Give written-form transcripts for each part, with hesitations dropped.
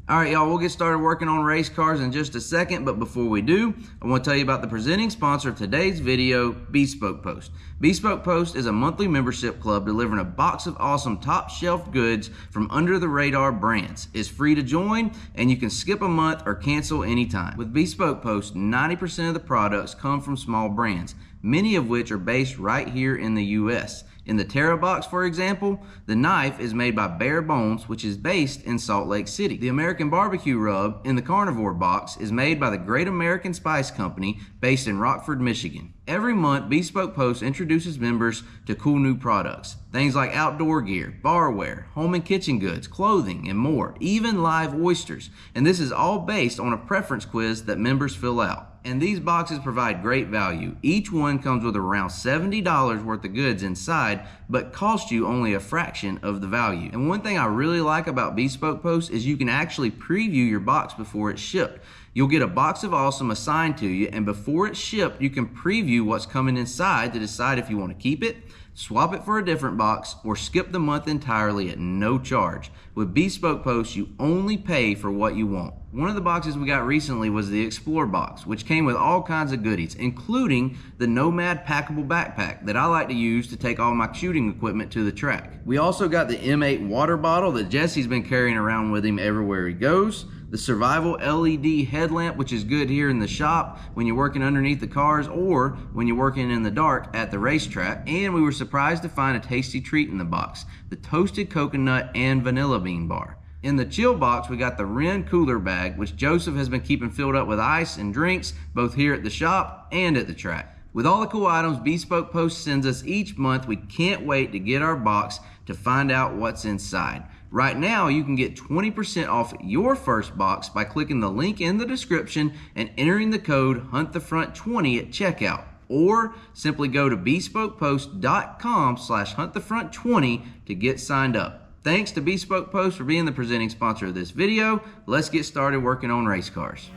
All right, y'all, we'll get started working on race cars in just a second, but before we do, I want to tell you about the presenting sponsor of today's video, Bespoke Post. Bespoke Post is a monthly membership club delivering a box of awesome top shelf goods from under the radar brands. It's free to join, and you can skip a month or cancel anytime. With Bespoke Post, 90% of the products come from small brands, many of which are based right here in the US. In the Terra box, for example, the knife is made by Bare Bones, which is based in Salt Lake City. The American Barbecue Rub in the Carnivore box is made by the Great American Spice Company, based in Rockford, Michigan. Every month, Bespoke Post introduces members to cool new products. Things like outdoor gear, barware, home and kitchen goods, clothing, and more, even live oysters. And this is all based on a preference quiz that members fill out. And these boxes provide great value. Each one comes with around $70 worth of goods inside, but cost you only a fraction of the value. And one thing I really like about Bespoke Post is you can actually preview your box before it's shipped. You'll get a box of awesome assigned to you, and before it's shipped, you can preview what's coming inside to decide if you want to keep it, swap it for a different box, or skip the month entirely at no charge. With Bespoke Post, you only pay for what you want. One of the boxes we got recently was the Explore box, which came with all kinds of goodies, including the Nomad packable backpack that I like to use to take all my shooting equipment to the track. We also got the M8 water bottle that Jesse's been carrying around with him everywhere he goes. The Survival LED headlamp, which is good here in the shop when you're working underneath the cars or when you're working in the dark at the racetrack. And we were surprised to find a tasty treat in the box, the Toasted Coconut and Vanilla Bean Bar. In the chill box, we got the Ren cooler bag, which Joseph has been keeping filled up with ice and drinks, both here at the shop and at the track. With all the cool items Bespoke Post sends us each month, we can't wait to get our box to find out what's inside. Right now, you can get 20% off your first box by clicking the link in the description and entering the code HuntTheFront20 at checkout. Or simply go to bespokepost.com/HuntTheFront20 to get signed up. Thanks to Bespoke Post for being the presenting sponsor of this video. Let's get started working on race cars.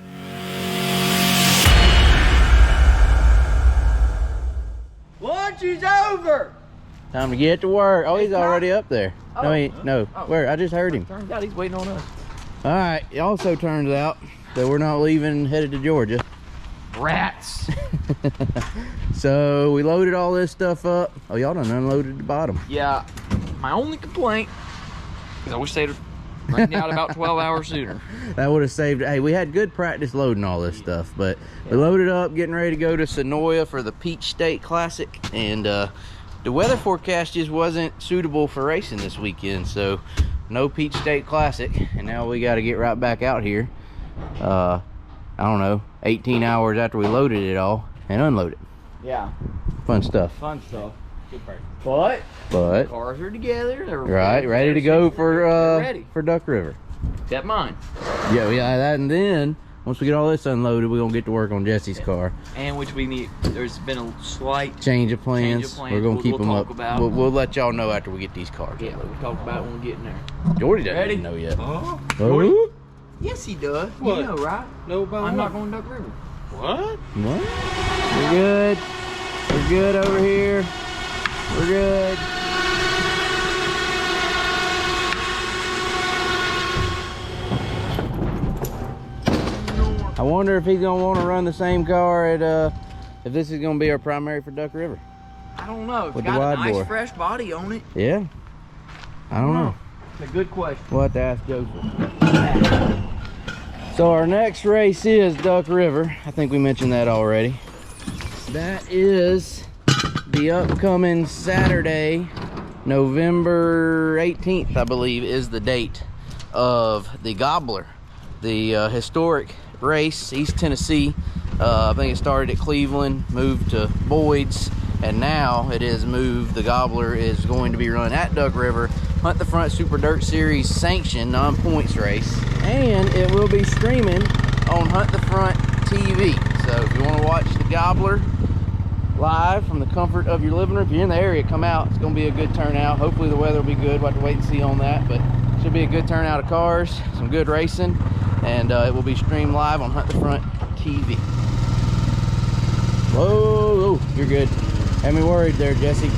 Lunch is over! Time to get to work. Oh, he's already up there. Oh, no. Where? I just heard him. Turns out he's waiting on us. All right. It also turns out that we're not leaving headed to Georgia. Rats! So we loaded all this stuff up. Oh, y'all done unloaded the bottom. Yeah, my only complaint is I wish they'd bring me out about 12 hours sooner. That would have saved. Hey, we had good practice loading all this stuff, but we loaded up, getting ready to go to Sonoya for the Peach State Classic, and the weather forecast just wasn't suitable for racing this weekend, so no Peach State Classic, and now we got to get right back out here. I don't know, 18 hours after we loaded it all and unload it. Yeah. Fun stuff. Fun stuff. Good practice. But Cars are together. They're ready to go for ready. for Duck River. Except mine. Yeah, that, and then once we get all this unloaded, we're gonna get to work on Jesse's car. And which we need. There's been a slight change of plans. We're gonna keep them up. We'll let y'all know after we get these cars. Yeah, we'll talk about it when we get in there. Jordy doesn't even know yet. Oh. Yes, he does. What? You know, right? No, about I'm what? not going to Duck River. What? What? We're good. We're good over here. We're good. I wonder if he's gonna want to run the same car at if this is gonna be our primary for Duck River. I don't know. It's With the got wide a nice bore. fresh body on it. Yeah. I don't know. It's a good question. We'll have to ask Joseph. So our next race is Duck River. I think we mentioned that already. That is the upcoming Saturday, November 18th, I believe, is the date of the Gobbler, the historic race, East Tennessee. I think it started at Cleveland, moved to Boyd's, and now it is moved. The Gobbler is going to be run at Duck River, Hunt the Front Super Dirt Series sanctioned non-points race, and it will be streaming on Hunt the Front TV. So if you want to watch the Gobbler live from the comfort of your living room, if you're in the area, come out. It's going to be a good turnout. Hopefully the weather will be good. We'll have to wait and see on that, but it should be a good turnout of cars, some good racing, and it will be streamed live on Hunt the Front TV. Whoa, you're good. Had me worried there, Jesse.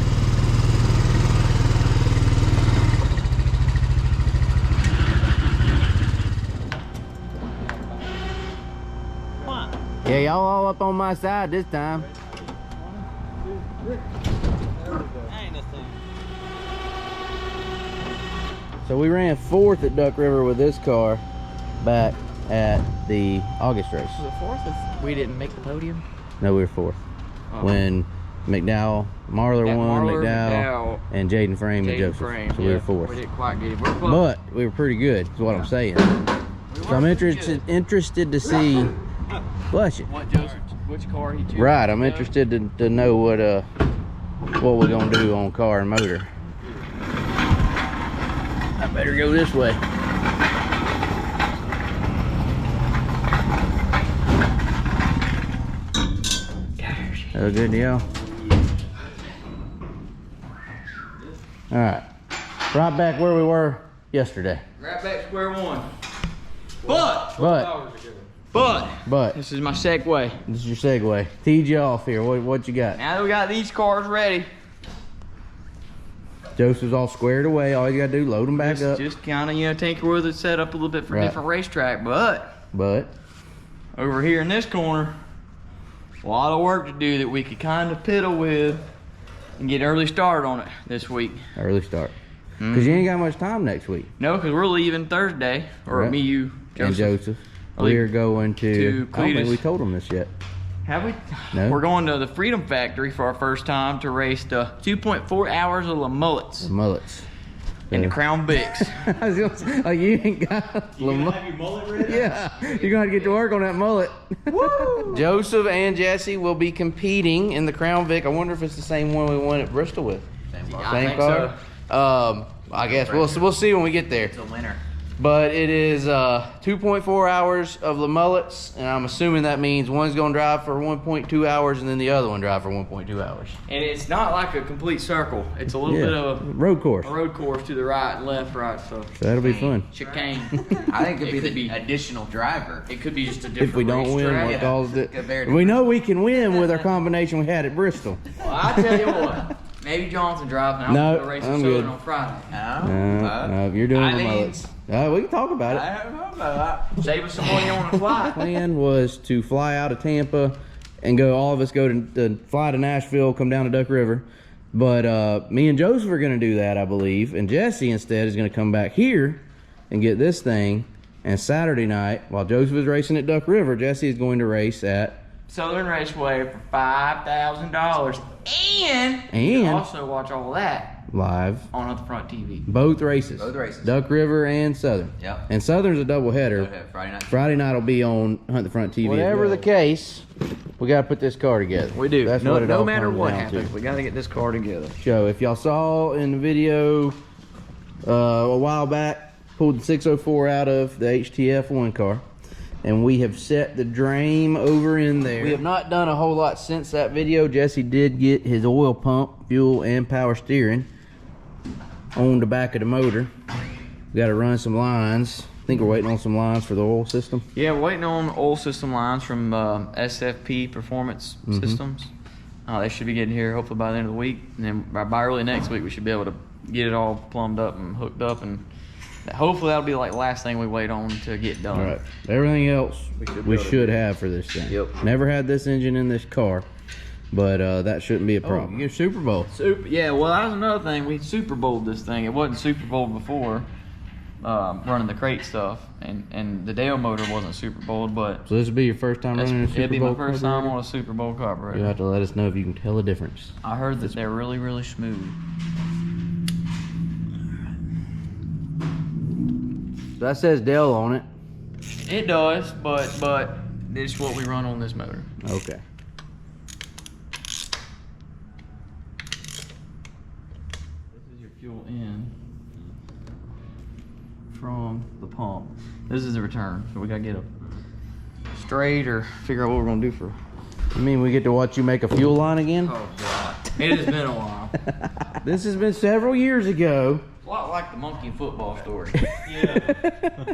Yeah, y'all all up on my side this time. So we ran 4th at Duck River with this car back at the August race. Was it 4th if we didn't make the podium? No, we were 4th. When McDowell, Marler won, McDowell, and Jaden Frame and Joseph. So we were 4th. We didn't quite get it. We're close. But we were pretty good, is what I'm saying. So I'm interested to see. Bless you. What Joseph, which car he chose. Right, I'm interested to know what we're gonna do on car and motor. I better go this way. Oh, good deal. All right, right back where we were yesterday. Right back square one. But this is my segue. this is your segue. Teed you off here. What you got? Now that we got these cars ready, Joseph's all squared away. All you gotta do, load them back up. just kind of, you know, tinker with it, set up a little bit for a different racetrack. But over here in this corner, a lot of work to do that we could kind of piddle with and get early start on it this week. Early start. Because you ain't got much time next week. No, because we're leaving Thursday. Or me, you, Joseph. And Joseph. We're going to I don't think we told them this yet. Have we? No. We're going to the Freedom Factory for our first time to race the 2.4 hours of the mullets. The mullets. In the Crown Vics. I was gonna say, like, you ain't got You gonna have your mullet ready? Yeah, you're gonna have to get to work on that mullet. Woo! Joseph and Jesse will be competing in the Crown Vic. I wonder if it's the same one we won at Bristol with. Same car. So. I guess we'll see when we get there. It's a winner. But it is 2.4 hours of the mullets, and I'm assuming that means one's gonna drive for 1.2 hours and then the other one drive for 1.2 hours. And it's not like a complete circle. It's a little bit of a road course. To the right and left, right. So That'll be fun. chicane. I think it could be the additional driver. It could be just a different If we don't win, racetrack. what caused it? Very We know we can win with our combination we had at Bristol. Well, I tell you what. Maybe Johnson driving. I'm No, gonna race I'm in good. Southern on Friday. No, you're doing I the mean- mullets. We can talk about it. I don't know about that. Save us some money on the flight. Plan was to fly out of Tampa and all of us go to fly to Nashville, come down to Duck River. But me and Joseph are gonna do that, I believe. And Jesse instead is gonna come back here and get this thing. And Saturday night, while Joseph is racing at Duck River, Jesse is going to race at Southern Raceway for $5,000. And you can also watch all that live on Up the Front TV. both races. Both races. Duck River and Southern. Yep. And Southern's a double header. Friday night. Friday night will be on Hunt the Front TV. Whatever the case, we got to put this car together. We do. That's what it no all matter comes what down happens, to. we got to get this car together. So if y'all saw in the video a while back, pulled the 604 out of the HTF1 car, and we have set the Dream over in there. We have not done a whole lot since that video. Jesse did get his oil pump, fuel, and power steering on the back of the motor. We got to run some lines. I think we're waiting on some lines for the oil system. Yeah, we're waiting on oil system lines from SFP Performance Systems. They should be getting here hopefully by the end of the week. And then by early next week, we should be able to get it all plumbed up and hooked up. And hopefully that'll be like the last thing we wait on to get done. All right. Everything else we should have for this thing. Yep. Never had this engine in this car, but that shouldn't be a problem. You get Super Bowl. Yeah, well, that was another thing. We Super Bowled this thing. It wasn't Super Bowled before, running the crate stuff, and the Dale motor wasn't Super Bowled, but So this will be your first time running a Super Bowl? it'd be my first time carburetor? on a Super Bowl carburetor. You'll have to let us know if you can tell a difference. I heard that they're really, really smooth. So that says Dell on it. It does, but it's what we run on this motor. Okay. This is your fuel in from the pump. This is the return, so we gotta get a straight or figure out what we're gonna do for. You mean we get to watch you make a fuel line again? Oh God, it has been a while. This has been several years ago. A lot like the monkey football story. Yeah.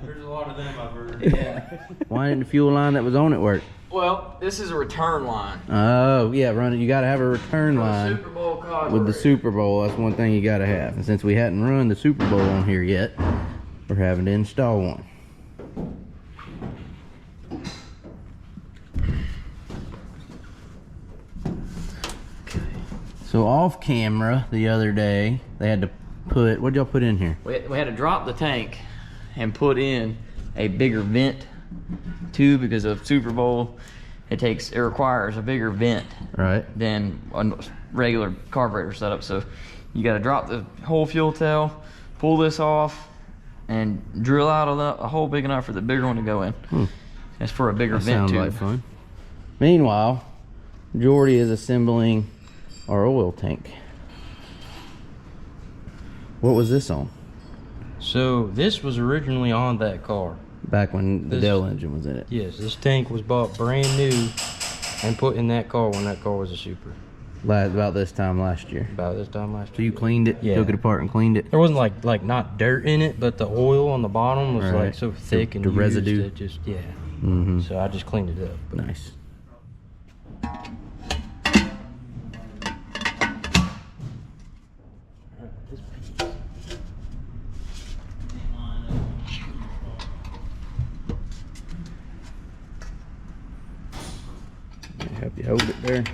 There's a lot of them I've heard. Yeah. Why didn't the fuel line that was on it work? Well, this is a return line. Oh, yeah, run it. You got to have a return line Super Bowl carburetor. with the Super Bowl. That's one thing you got to have. And since we hadn't run the Super Bowl on here yet, we're having to install one. So off camera the other day, they had to put, what'd y'all put in here? We had to drop the tank and put in a bigger vent too, because of Super Bowl. It requires a bigger vent than a regular carburetor setup. So you got to drop the whole fuel tail, pull this off, and drill out a hole big enough for the bigger one to go in. It's for a bigger vent tube. Sounds like fun. Meanwhile, Jordy is assembling our oil tank. What was this on? So this was originally on that car. Back when the Dell engine was in it. Yes, this tank was bought brand new and put in that car when that car was a Super. About this time last year. About this time last So year. you cleaned it, Yeah. took it apart and cleaned it? There wasn't like not dirt in it, but the oil on the bottom was like so thick and the used, residue. it just Mm-hmm. So I just cleaned it up. But Nice. Help you hold it there.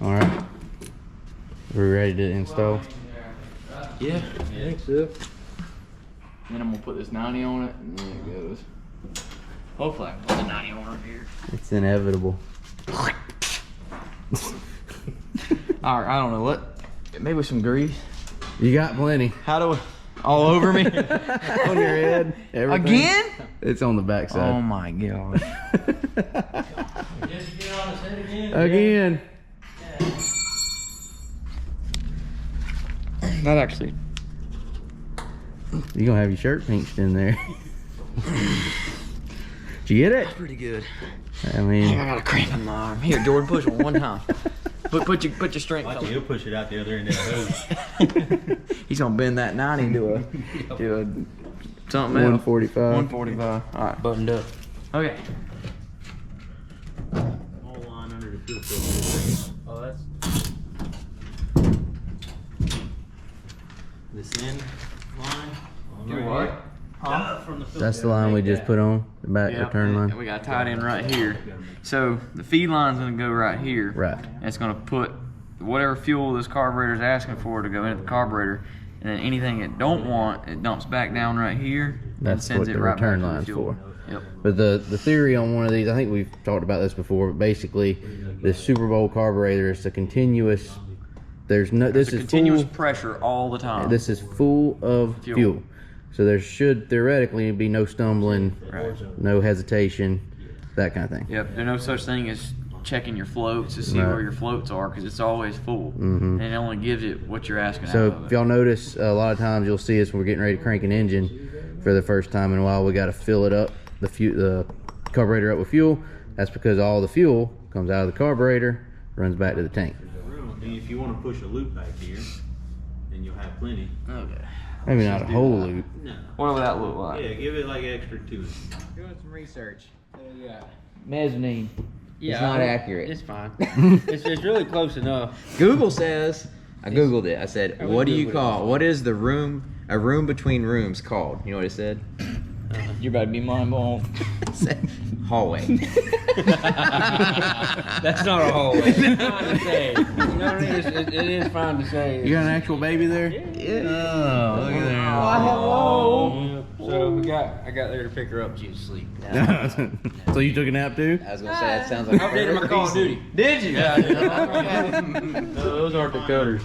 All right. We're ready to install. yeah, I think so. Then I'm gonna put this 90 on it, and then it goes. Hopefully I can put the 90 on right here. It's inevitable. All right, I don't know what. Maybe with some grease. You got plenty. How do I? All over me? On your head. Everything. Again? It's on the back Oh side. my gosh. Again. That actually. You're gonna have your shirt pinched in there. Did you get it? Pretty good. I mean, I got a cramp in my arm. Here, Jordan, push one time. Put your strength on. He'll push it out the other end of the hose. He's gonna bend that 90 to a something else. 145. 145. All right, Buttoned up. okay. Whole line under the fuel filter. Oh, that's this end line. Do what? From the filter. That's the line we just put on the back return line. We got tied in right here. So the feed line's gonna go right here. Right. And it's gonna put whatever fuel this carburetor is asking for to go into the carburetor, and then anything it don't want, it dumps back down right here. That's and what sends the it right return back to the line's fuel. for. Yep. But the theory on one of these, I think we've talked about this before, but basically this Super Bowl carburetor is a continuous, this It's a is continuous full, pressure all the time. this is full of fuel. So there should theoretically be no stumbling, no hesitation, that kind of thing. Yep. There's no such thing as checking your floats to see Right. where your floats are, because it's always full, and it only gives it what you're asking So out of if it. y'all notice, a lot of times you'll see us when we're getting ready to crank an engine for the first time in a while, we got to fill it up, the carburetor up with fuel. That's because all the fuel comes out of the carburetor, runs back to the tank. And if you want to push a loop back here, then you'll have plenty. Okay. Maybe not a whole loop. No. What would that look like? Yeah, give it like extra to it. Doing some research. Yeah. Mezzanine. It's not accurate. It's fine. it's really close enough. Google says, I Googled it. I said, what do you call, what is a room between rooms called? You know what it said? You're about to be mind blown. It said hallway. That's not a hallway. It's fine to say. You know what I mean? It is fine to say. You got an actual baby there? Yeah. Oh, look at Hello. So I got there to pick her up. She was asleep. that. So you took a nap too? I was going to say, that sounds like I did my Call of Duty. Did you? Yeah, I did. No, those aren't the cutters.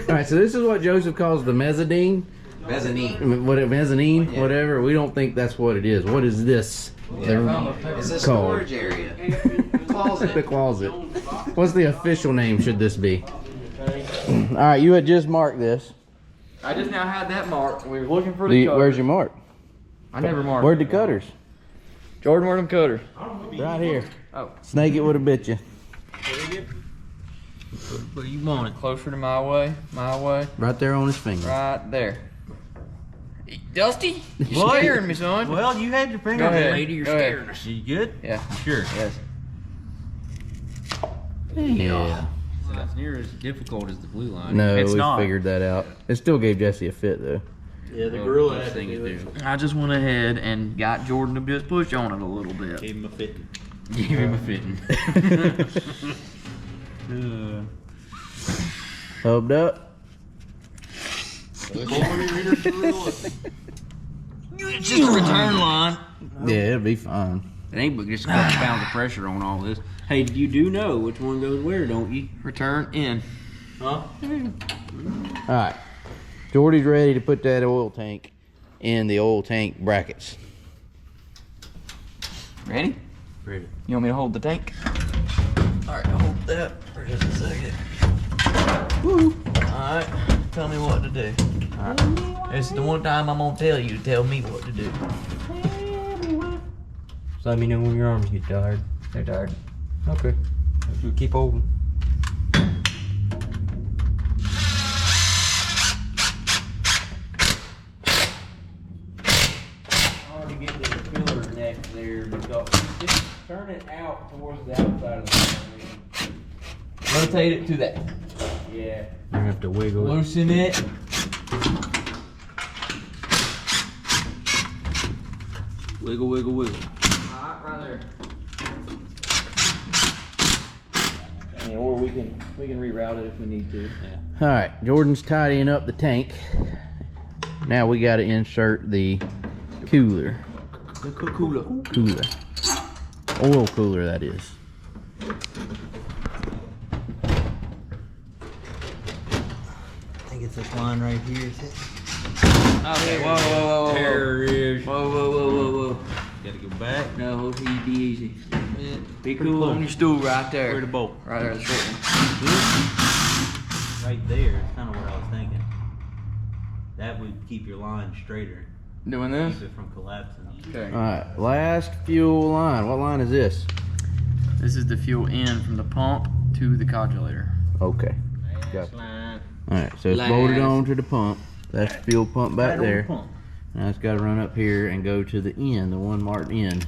All right, so this is what Joseph calls the mezzanine. mezzanine. Mezzanine, whatever. We don't think that's what it is. What is this? It's a storage area. The closet. What's the official name should this be? All right, you had just marked this. I just now had that mark. We were looking for the cutter. Where's your mark? I never marked. Where'd the cutters? Jordan, where them cutters? Right here. Oh. Snake it would have bit you. Where you want it? Closer to my way. My way. Right there on his finger. Right there. Dusty? You're What? scaring me, son. Well, you had your finger Go on it, ahead. lady. You're Go ahead. scaring us. You good? Yeah. Sure. Yes. Yeah. It's not near as difficult as the blue line. No, It's we not. figured that out. It still gave Jesse a fit though. Yeah, the gorilla had to thing do is it. I just went ahead and got Jordan to just push on it a little bit. Gave him a 50. Give him a fitting. Hubbed up. It's just a return line. Yeah, it'll be fine. It ain't but just a couple pounds of pressure on all this. Hey, you do know which one goes where, don't you? Return in. Huh? All right. Jordy's ready to put that oil tank in the oil tank brackets. Ready? Ready. You want me to hold the tank? Alright, I'll hold that for just a second. Woo! Alright, tell me what to do. Alright. This is the one time I'm gonna tell you to tell me what to do. Just let me know when your arms get tired. They're tired. Okay. Keep holding. Hard to get to the filler neck there, because just turn it out towards the outside of the thing. Rotate it to that. Yeah. You're gonna have to wiggle it. Loosen it. Wiggle, wiggle, wiggle. Alright, right there. Yeah, or we can reroute it if we need to. All right, Jordan's tidying up the tank. Now we got to insert the cooler. Cooler. Oil cooler, that is. I think it's this line right here. Is it? Okay, whoa, whoa, whoa, whoa. There it is. Whoa, whoa, whoa, whoa, whoa. Gotta go back. No, be easy. Be Pretty cool close. on your stool right there. Where the bolt? Right there, the short one. Right there is kind of what I was thinking. That would keep your line straighter, Doing this? keep it from collapsing. Okay. All right, last fuel line. What line is this? This is the fuel in from the pump to the codulator. Okay. Got it. All right, so it's Last. bolted on to the pump. That's the fuel pump back Right on the there. pump. Now it's got to run up here and go to the end, the one marked end.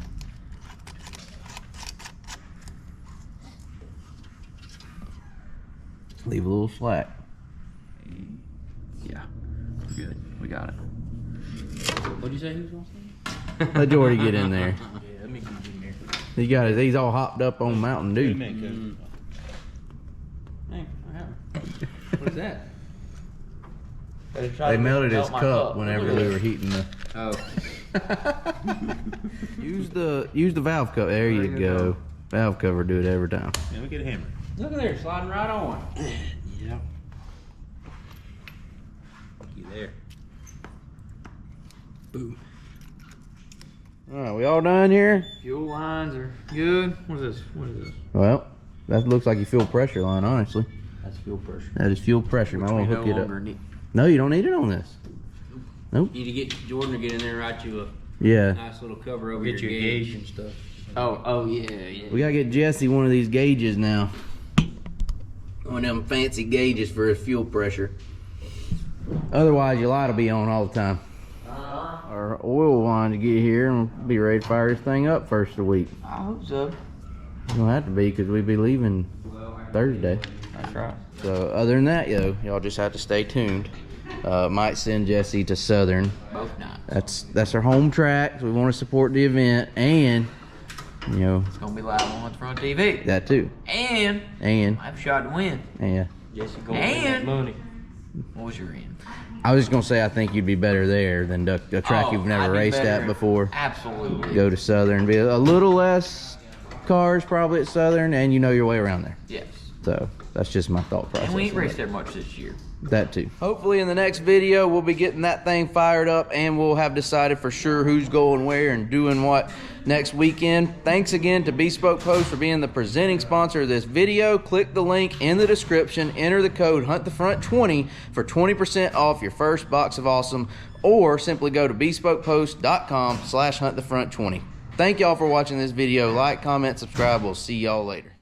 Leave a little slack. Yeah. We're good. We got it. What'd you say he was gonna say? Let Jordy get in there. Yeah, let me get in there. He got his, he's all hopped up on Mountain Dew. Hey, what happened? What is that? They melted his cup whenever we were heating the. Oh. Use the valve cover. There you go. Valve cover do it every time. Yeah, we get a hammer. Look at there, sliding right on. Yeah. You there? All right, we all done here? Fuel lines are good. What is this? What is this? Well, that looks like your fuel pressure line, honestly. That's fuel pressure. That is fuel pressure. I want to hook it up. Need. No, you don't need it on this. You need to get Jordan to get in there and write you a Yeah. nice little cover over Get your your gauge gauge. and stuff. Oh yeah. We gotta get Jesse one of these gauges now. One of them fancy gauges for his fuel pressure. Otherwise, your light will be on all the time. Our oil line to get here and we'll be ready to fire this thing up first of the week. I hope so. It don't have to be because we'll be leaving Thursday. That's right. So other than that, y'all just have to stay tuned. Might send Jesse to Southern. Both nights. That's our home track. So we want to support the event, and you know It's gonna be live on the front TV. that too. And And I have a shot to win. yeah, Jesse, go And- money. What was your end? I was just gonna say I think you'd be better there than a track you've I'd never be raced better. at before. Absolutely. Go to Southern, be a little less cars probably at Southern, and you know your way around there. Yes. So that's just my thought process. And we ain't on raced it. there much this year. That too. Hopefully in the next video we'll be getting that thing fired up and we'll have decided for sure who's going where and doing what next weekend. Thanks again to Bespoke Post for being the presenting sponsor of this video. Click the link in the description, enter the code HuntTheFront20 for 20% off your first box of awesome, or simply go to bespokepost.com/HuntTheFront20. Thank y'all for watching this video. Like, comment, subscribe. We'll see y'all later.